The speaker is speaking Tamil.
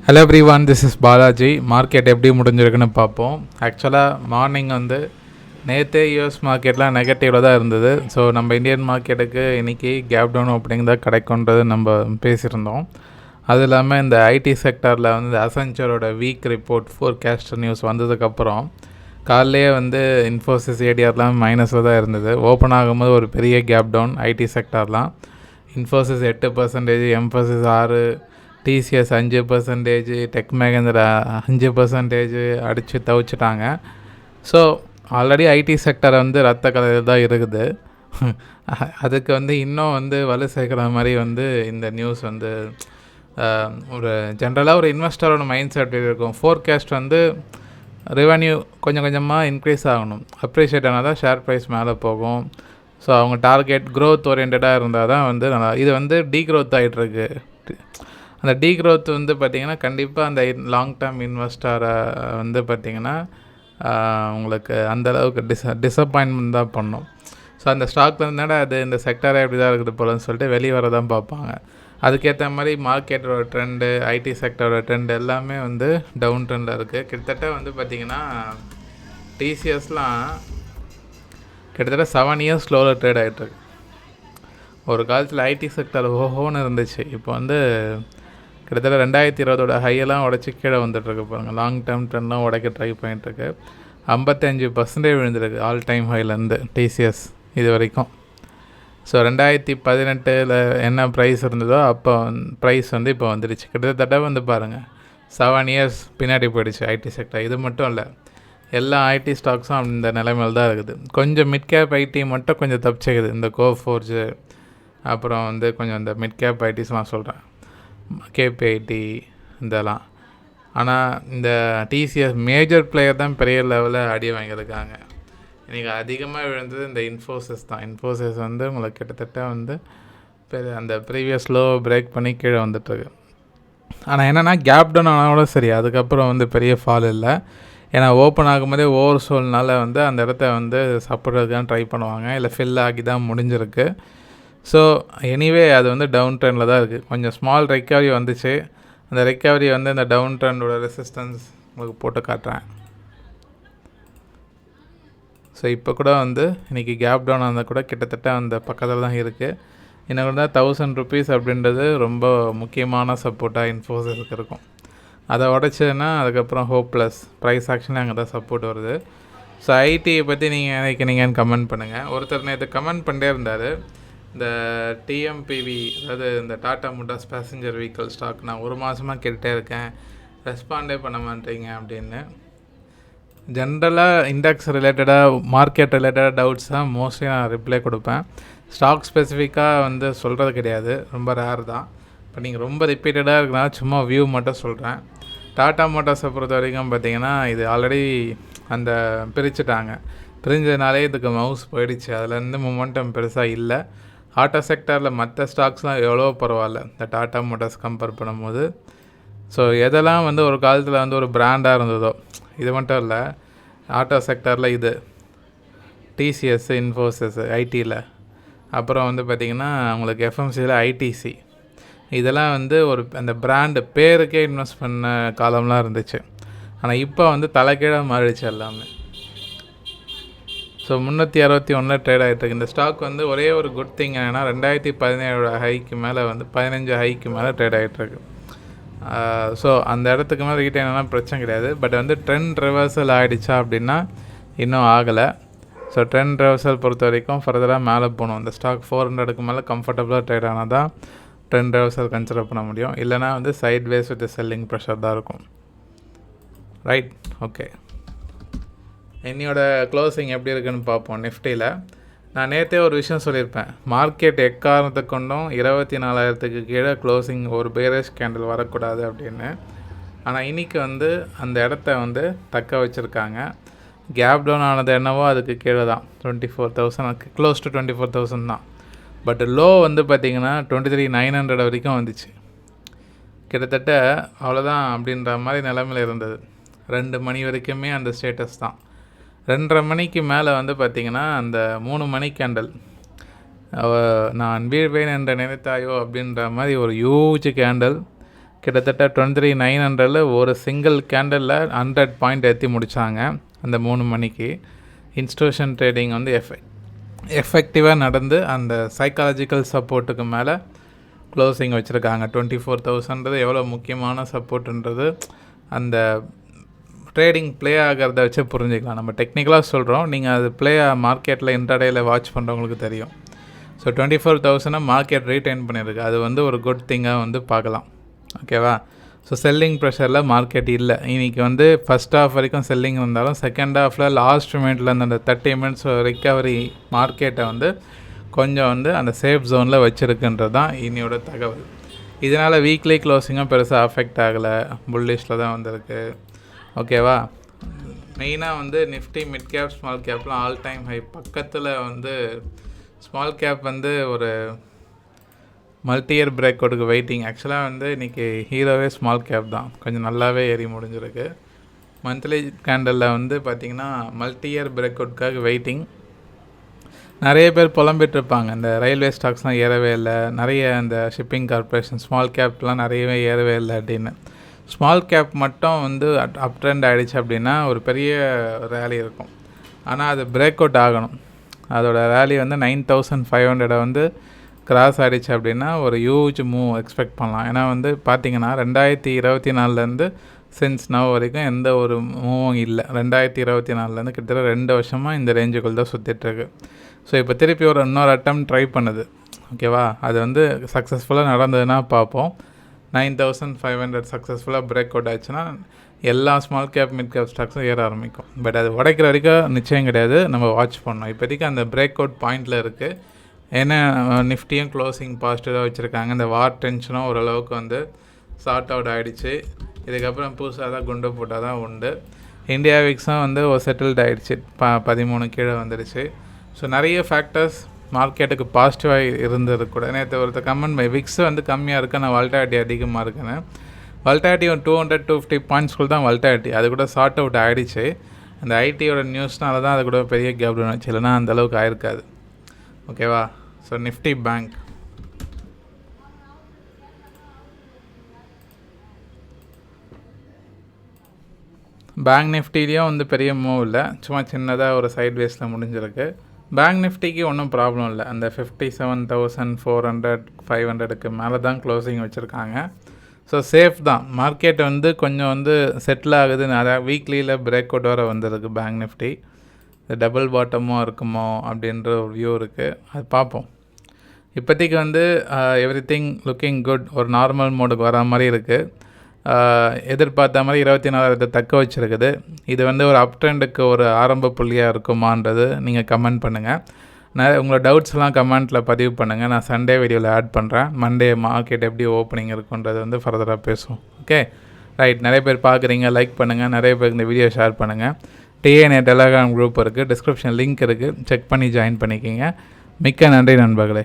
Hello every one, this is Balaji. Market எப்படி முடிஞ்சிருக்குன்னு பார்ப்போம். ஆக்சுவலாக மார்னிங் நேற்றே யூஎஸ் மார்க்கெட்லாம் நெகட்டிவில் தான் இருந்தது. ஸோ நம்ம இந்தியன் மார்க்கெட்டுக்கு இன்றைக்கி கேப் டவுன் ஓப்பனிங் தான் கிடைக்குன்றது நம்ம பேசியிருந்தோம். அது இல்லாமல் இந்த ஐடி செக்டரில் அசென்ச்சரோட வீக் ரிப்போர்ட் ஃபோர்காஸ்ட் நியூஸ் வந்ததுக்கப்புறம் காலையிலேயே இன்ஃபோசிஸ் ஏடிஆர்லாம் மைனஸில் தான் இருந்தது. ஓப்பன் ஆகும்போது ஒரு பெரிய கேப் டவுன் ஐடி செக்டர்லாம். இன்ஃபோசிஸ் 8%, எம்ஃபோசிஸ் 6%, டிசிஎஸ் 5%, டெக் மகேந்திரா 5% அடித்து தவிச்சிட்டாங்க. ஸோ ஆல்ரெடி ஐடி செக்டர் ரத்த கலையில் தான் இருக்குது. அதுக்கு இன்னும் வலு சேர்க்குற மாதிரி இந்த நியூஸ் ஒரு ஜென்ரலாக ஒரு இன்வெஸ்டரோட மைண்ட் செட் இருக்கும். ஃபோர்காஸ்ட் ரெவென்யூ கொஞ்சம் கொஞ்சமாக இன்க்ரீஸ் ஆகணும், அப்ரிஷியேட் ஆனால் தான் ஷேர் ப்ரைஸ் மேலே போகும். ஸோ அவங்க டார்கெட் க்ரோத் ஓரியன்டாக இருந்தால் தான் நல்லா. இது டீக்ரோத் ஆகிட்டுருக்கு. அந்த டீக்ரோத் பார்த்திங்கன்னா கண்டிப்பாக அந்த லாங் டேர்ம் இன்வெஸ்டரை பார்த்திங்கன்னா உங்களுக்கு அந்தளவுக்கு டிசப்பாயின்மெண்ட் தான் பண்ணும். ஸோ அந்த ஸ்டாக் அது இந்த செக்டரே எப்படி தான் இருக்குது போலன்னு சொல்லிட்டு வெளியே வர தான் பார்ப்பாங்க. அதுக்கேற்ற மாதிரி மார்க்கெட்டோட ட்ரெண்டு, ஐடி செக்டரோட ட்ரெண்டு எல்லாமே டவுன் ட்ரெண்டில் இருக்குது. கிட்டத்தட்ட பார்த்திங்கன்னா டிசிஎஸ்லாம் கிட்டத்தட்ட 7 இயர்ஸ் ஸ்லோவில் ட்ரேட் ஆகிட்டுருக்கு. ஒரு காலத்தில் ஐடி செக்டர் ஓஹோன்னு இருந்துச்சு. இப்போ கிட்டத்தட்ட 2020 ஹையெல்லாம் உடச்சி கீழே வந்துட்டுருக்கு பாருங்கள். லாங் டேர்ம் ட்ரெண்ட்லாம் உடைக்க ட்ரை பண்ணிட்டுருக்கு. 55% விழுந்துருக்கு ஆல் டைம் ஹைலேருந்து டிசிஎஸ் இது வரைக்கும். ஸோ 2018 என்ன ப்ரைஸ் இருந்ததோ அப்போ ப்ரைஸ் இப்போ வந்துடுச்சு. கிட்டத்தட்ட பாருங்கள் 7 இயர்ஸ் பின்னாடி போயிடுச்சு ஐடி செக்டர். இது மட்டும் இல்லை, எல்லா ஐடி ஸ்டாக்ஸும் அந்த நிலைமையில் தான் இருக்குது. கொஞ்சம் மிட் கேப் ஐடி மட்டும் கொஞ்சம் தப்பிச்சுக்குது. இந்த கோஃபோர்ஜு, அப்புறம் கொஞ்சம் இந்த மிட் கேப் ஐடிஸ்லாம் சொல்கிறேன், கேபிஐடி இதெல்லாம். ஆனால் இந்த டிசிஎஸ் மேஜர் பிளேயர் தான் பெரிய லெவலில் அடி வாங்கியிருக்காங்க. இன்றைக்கி அதிகமாக விழுந்தது இந்த இன்ஃபோசிஸ் தான். இன்ஃபோசிஸ் உங்களுக்கு கிட்டத்தட்ட அந்த ப்ரீவியஸ் லோ பிரேக் பண்ணி கீழே வந்துட்டுருக்கு. ஆனால் என்னென்னா கேப் டவுன் ஆனாலும் சரி, அதுக்கப்புறம் பெரிய ஃபால் இல்லை. ஏன்னா ஓப்பன் ஆகும்போதே ஓவர் சோல்னால அந்த இடத்த சாப்பிட்றதுக்கு தான் ட்ரை பண்ணுவாங்க, இல்லை ஃபில் ஆகி தான் முடிஞ்சிருக்கு. ஸோ எனிவே அது டவுன் ட்ரெண்டில் தான் இருக்குது. கொஞ்சம் ஸ்மால் ரெக்கவரி வந்துச்சு. அந்த ரெக்கவரி இந்த டவுன் ட்ரெண்டோட ரெசிஸ்டன்ஸ் உங்களுக்கு போட்டு காட்டுறேன். ஸோ இப்போ கூட இன்றைக்கி கேப் டவுன் இருந்தால் கூட கிட்டத்தட்ட அந்த பக்கத்தில் தான் இருக்குது. இன்னும் கூட 1000 rupees அப்படின்றது ரொம்ப முக்கியமான சப்போர்ட்டாக இன்ஃபோசிஸுக்கு இருக்கும். அதை உடச்சதுன்னா அதுக்கப்புறம் ஹோப்லெஸ் ப்ரைஸ் ஆக்ஷனில் அங்கே தான் சப்போர்ட் வருது. ஸோ ஐடியை பற்றி நீங்கள் நினைக்கிறீங்கன்னு கமெண்ட் பண்ணுங்கள். ஒருத்தர் நேற்று கமெண்ட் பண்ணிட்டே இருந்தார், இந்த டிஎம்பிவி, அதாவது இந்த Tata Motors passenger vehicle stock நான் 1 மாதமாக கேட்டுகிட்டே இருக்கேன், ரெஸ்பாண்டே பண்ண மாட்டேங்க அப்படின்னு. ஜென்ரலாக இண்டெக்ஸ் ரிலேட்டடாக, மார்க்கெட் ரிலேட்டடாக டவுட்ஸ் தான் மோஸ்ட்லி நான் ரிப்ளை கொடுப்பேன். ஸ்டாக் ஸ்பெசிஃபிக்காக சொல்கிறது கிடையாது, ரொம்ப ரேர் தான். இப்போ நீங்கள் ரொம்ப ரிப்பீட்டடாக இருக்குன்னா சும்மா வியூ மட்டும் சொல்கிறேன். டாட்டா மோட்டார்ஸை பொறுத்த வரைக்கும் பார்த்திங்கன்னா இது ஆல்ரெடி அந்த பிரிச்சுட்டாங்க. பிரிஞ்சதுனாலே இதுக்கு மவுஸ் போயிடுச்சு. அதுலேருந்து மொமெண்டம் பெருசாக இல்லை. ஆட்டோ செக்டரில் மற்ற ஸ்டாக்ஸ்லாம் எவ்வளோ பரவாயில்ல இந்த டாட்டா மோட்டார்ஸ் கம்பேர் பண்ணும்போது. ஸோ எதெல்லாம் ஒரு காலத்தில் ஒரு பிராண்டாக இருந்ததோ, இது மட்டும் இல்லை, ஆட்டோ செக்டரில் இது டிசிஎஸ், இன்ஃபோசிஸ் ஐடியில், அப்புறம் பார்த்திங்கன்னா உங்களுக்கு எஃப்எம்சியில் ஐடிசி, இதெல்லாம் ஒரு அந்த பிராண்டு பேருக்கே இன்வெஸ்ட் பண்ண காலம்லாம் இருந்துச்சு. ஆனால் இப்போ தலைகீழாக மாறிடுச்சு எல்லாமே. ஸோ 361 ட்ரேட் ஆகிட்டுருக்கு இந்த ஸ்டாக். ஒரே ஒரு குட் திங் என்னென்னா 2017 ஹைக்கு மேலே 15 ஹைக்கு மேலே ட்ரேட் ஆகிட்டுருக்கு. ஸோ அந்த இடத்துக்கு மேலே ரீட்டைனாலாம் பிரச்சனை கிடையாது. பட் ட்ரெண்ட் ரிவர்சல் ஆகிடுச்சா அப்படின்னா இன்னும் ஆகலை. ஸோ ட்ரெண்ட் ரிவர்சல் பொறுத்த வரைக்கும் ஃபர்தராக மேலே போகணும். இந்த ஸ்டாக் 400க்கு மேலே கம்ஃபர்டபுளாக ட்ரேட் ஆனால் தான் ட்ரெண்ட் ரிவர்சல் கன்சிடர் பண்ண முடியும். இல்லைனா sideways with selling pressure தான் இருக்கும். Right, okay. என்னோட க்ளோசிங் எப்படி இருக்குன்னு பார்ப்போம். நிஃப்டியில் நான் நேற்றே ஒரு விஷயம் சொல்லியிருப்பேன், மார்க்கெட் எக்காரணத்தை கொண்டும் 24,000க்கு கீழே க்ளோசிங் ஒரு பேரேஜ் கேண்டில் வரக்கூடாது அப்படின்னு. ஆனால் இன்றைக்கி அந்த இடத்த தக்க வச்சுருக்காங்க. கேப் டவுன் ஆனது என்னவோ அதுக்கு கீழே தான், 24,000, க்ளோஸ் டு 24,000 தான். பட் லோ பார்த்திங்கன்னா 23,900 வரைக்கும் வந்துச்சு. கிட்டத்தட்ட அவ்வளோதான் அப்படின்ற மாதிரி நிலைமையில் இருந்தது. 2 மணி வரைக்குமே அந்த ஸ்டேட்டஸ் தான். 2:30 மணிக்கு மேலே பார்த்திங்கன்னா அந்த 3 மணி கேண்டல் நான் வீழ்வேன் என்று நினைத்தாயோ அப்படின்ற மாதிரி ஒரு ஹியூஜ் கேண்டல் கிட்டத்தட்ட 23,900 ஒரு சிங்கிள் கேண்டலில் 100 பாயிண்ட் ஏற்றி முடித்தாங்க அந்த 3 மணிக்கு. இன்ஸ்டியூஷன் ட்ரேடிங் வந்து எஃபெக்டிவாக நடந்து அந்த சைக்காலஜிக்கல் சப்போர்ட்டுக்கு மேலே க்ளோசிங் வச்சுருக்காங்க. 24,000 எவ்வளோ முக்கியமான சப்போர்ட்டுன்றது அந்த ட்ரேடிங் ப்ளே ஆகிறத வச்சு புரிஞ்சுக்கலாம். நம்ம டெக்னிக்கலாக சொல்கிறோம், நீங்கள் அது மார்க்கெட்டில் இன்டர்டேயில் வாட்ச் பண்ணுறவங்களுக்கு தெரியும். ஸோ 24,000 மார்க்கெட் ரீட்டைன் பண்ணியிருக்கு. அது வந்து ஒரு குட் திங்காக வந்து பார்க்கலாம். ஓகேவா? ஸோ செல்லிங் ப்ரெஷரில் மார்க்கெட் இல்லை. இன்றைக்கி வந்து ஃபஸ்ட் ஹாஃப் வரைக்கும் செல்லிங் இருந்தாலும் செகண்ட் ஹாஃபில் லாஸ்ட் மினிட்ல அந்த 30 மினிட்ஸ் ரிக்கவரி மார்க்கெட்டை வந்து கொஞ்சம் வந்து அந்த சேஃப் ஜோனில் வச்சுருக்குன்றது தான் இன்னையோட தகவல். இதனால் வீக்லி க்ளோசிங்கும் பெருசாக அஃபெக்ட் ஆகலை, புல்லிஷில் தான் வந்திருக்கு. ஓகேவா? மெயினாக வந்து நிஃப்டி மிட் கேப் ஸ்மால் கேப்லாம் ஆல் டைம் ஹை. பக்கத்தில் வந்து ஸ்மால் கேப் வந்து ஒரு மல்டி இயர் பிரேக் அவுட்டுக்கு வெயிட்டிங். ஆக்சுவலாக வந்து இன்றைக்கி ஹீரோவே ஸ்மால் கேப் தான், கொஞ்சம் நல்லாவே ஏறி முடிஞ்சிருக்கு. மந்த்லி கேண்டலில் வந்து பார்த்திங்கன்னா மல்டி இயர் பிரேக் அவுட்டுக்காக வெயிட்டிங். நிறைய பேர் புலம்பிகிட்ருப்பாங்க, இந்த ரயில்வே ஸ்டாக்ஸ்லாம் ஏறவே இல்லை, நிறைய இந்த ஷிப்பிங் கார்பரேஷன் ஸ்மால் கேப்லாம் நிறையவே ஏறவே இல்லை அப்படின்னு. ஸ்மால் கேப் மட்டும் வந்து அப் ட்ரெண்ட் ஆகிடுச்சு அப்படின்னா ஒரு பெரிய ரேலி இருக்கும். ஆனால் அது பிரேக் அவுட் ஆகணும். அதோட ரேலி வந்து 9,500 வந்து கிராஸ் ஆகிடுச்சு அப்படின்னா ஒரு ஹியூஜ் மூவ் எக்ஸ்பெக்ட் பண்ணலாம். ஏன்னா வந்து பார்த்திங்கன்னா 2024 சின்ஸ் நவ் வரைக்கும் எந்த ஒரு மூவும் இல்லை. 2024 கிட்டத்தட்ட 2 வருஷமாக இந்த ரேஞ்சுக்குள் தான் சுற்றிட்டுருக்கு. ஸோ இப்போ திருப்பி இன்னொரு அட்டம் ட்ரை பண்ணுது. ஓகேவா? அது வந்து சக்ஸஸ்ஃபுல்லாக நடந்ததுன்னா பார்ப்போம். 9,500 சக்ஸஸ்ஃபுல்லாக பிரேக் அவுட் ஆச்சுன்னா எல்லா ஸ்மால் கேப் மிட் கேப் ஸ்டாக்ஸும் ஏற ஆரம்பிக்கும். பட் அது உடைக்கிற வரைக்கும் நிச்சயம் கிடையாது, நம்ம வாட்ச் பண்ணோம். இப்போதைக்கு அந்த பிரேக் அவுட் பாயிண்டில் இருக்குது. ஏன்னா நிஃப்டியும் க்ளோசிங் பாசிட்டிவாக வச்சுருக்காங்க. இந்த வார் டென்ஷனும் ஓரளவுக்கு வந்து சார்ட் அவுட் ஆகிடுச்சு. இதுக்கப்புறம் புதுசாக தான் குண்டு போட்டால் தான் உண்டு. இந்தியா விக்ஸும் வந்து ஒரு செட்டில்ட் ஆகிடுச்சு, 13 கீழே வந்துடுச்சு. ஸோ நிறைய ஃபேக்டர்ஸ் மார்க்கெட்டுக்கு பாசிட்டிவாக இருந்தது கூட. நேற்று ஒருத்தர் கமெண்ட் விக்ஸ் வந்து கம்மியாக இருக்குது, ஆனால் வால்டாலிட்டி அதிகமாக இருக்குன்னு. வால்டாலிட்டி ஒரு 200-250 பாயிண்ட்ஸ்குள்ள தான் வால்டாலிட்டி. அது கூட சார்ட் அவுட் ஆகிடுச்சு. அந்த ஐடியோட நியூஸ்னால தான் அது கூட பெரிய கேப் இருந்துச்சு, இல்லைனா அந்தளவுக்கு ஆயிருக்காது. ஓகேவா? ஸோ நிஃப்டி பேங்க் நிஃப்டிலையும் வந்து பெரிய மூவ் இல்லை, சும்மா சின்னதாக ஒரு சைட் வேஸில் முடிஞ்சிருக்கு. பேங்க் நிஃப்டிக்கு ஒன்றும் ப்ராப்ளம் இல்லை. அந்த 57,400-500க்கு மேலே தான் க்ளோசிங் வச்சுருக்காங்க. ஸோ சேஃப் தான். மார்க்கெட் வந்து கொஞ்சம் வந்து செட்டில் ஆகுது. நிறையா வீக்லியில் பிரேக் அவுட் வர வந்திருக்கு பேங்க் நிஃப்டி. டபுள் பாட்டமும் இருக்குமோ அப்படின்ற ஒரு வியூ இருக்குது, அது பார்ப்போம். இப்போதைக்கு வந்து எவ்ரிதிங் லுக்கிங் குட். ஒரு நார்மல் மோடுக்கு வர மாதிரி இருக்குது. எதிர்பார்த்த மாதிரி 24,000 தக்க வச்சுருக்குது. இது வந்து ஒரு அப் ட்ரெண்டுக்கு ஒரு ஆரம்ப புள்ளியாக இருக்குமான்றது நீங்கள் கமெண்ட் பண்ணுங்கள். உங்களோட டவுட்ஸ்லாம் கமெண்ட்டில் பதிவு பண்ணுங்கள். நான் சண்டே வீடியோவில் ஆட் பண்ணுறேன். மண்டே மார்க்கெட் எப்படி ஓப்பனிங் இருக்குன்றது வந்து ஃபர்தராக பேசுவோம். Okay right. நிறைய பேர் பார்க்குறீங்க, லைக் பண்ணுங்கள். நிறைய பேர் இந்த வீடியோ ஷேர் பண்ணுங்கள். டிஎன்ஏ டெலகிராம் குரூப் இருக்குது, டிஸ்கிரிப்ஷன் லிங்க் இருக்குது, செக் பண்ணி ஜாயின் பண்ணிக்கிங்க. மிக்க நன்றி நண்பர்களே.